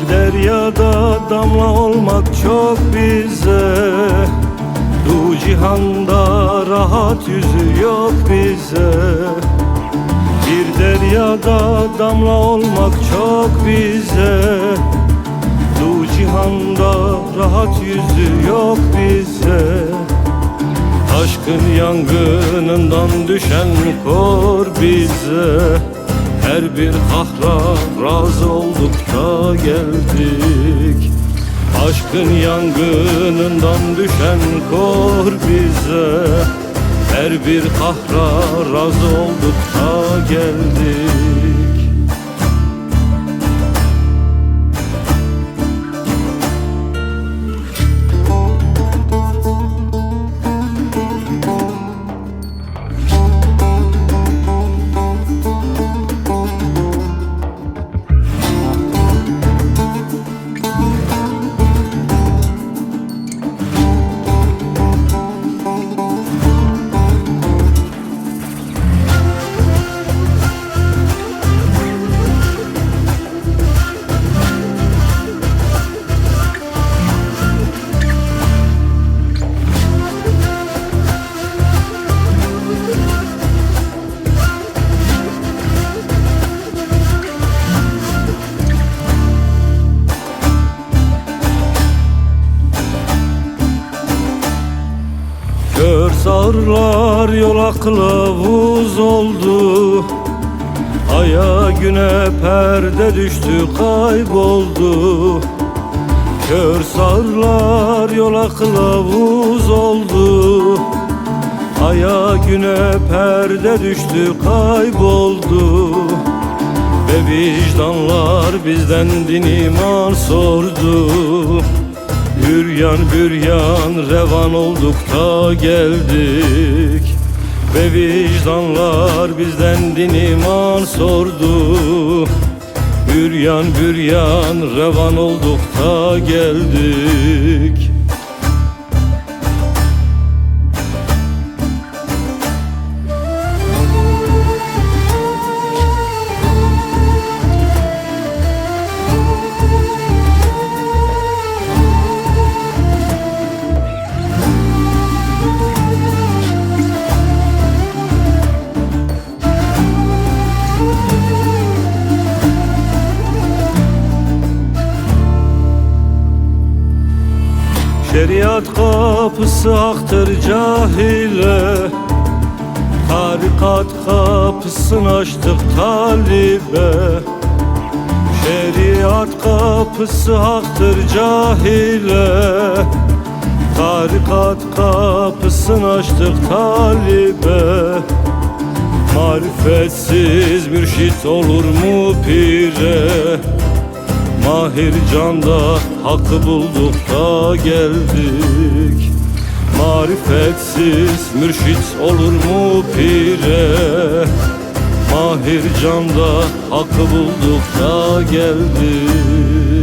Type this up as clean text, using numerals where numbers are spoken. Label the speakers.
Speaker 1: deryada damla olmak çok bize, du cihanda rahat yüzü yok bize. Bir deryada damla olmak çok bize, du cihanda rahat yüzü yok bize. Aşkın yangınından düşen kor bize, her bir kahra razı olduk da geldik. Aşkın yangınından düşen kor bize, her bir kahra razı olduk da geldik. Kör sağırlar yola kılavuz oldu, aya güne perde düştü kayboldu. Kör sağırlar yola kılavuz oldu, aya güne perde düştü kayboldu. Ve vicdanlar bizden din iman sordu, büryan büryan revan olduk da geldik. Ve vicdanlar bizden din iman sordu, büryan büryan revan olduk da geldik. Şeriat kapısı haktır cahile, tarikat kapısını açtık talibe. Şeriat kapısı haktır cahile, tarikat kapısını açtık talibe. Marifetsiz mürşit olur mu pire, Mahir Can'da hakkı bulduk da geldik. Marifetsiz mürşit olur mu pire, Mahir Can'da hakkı bulduk da geldik.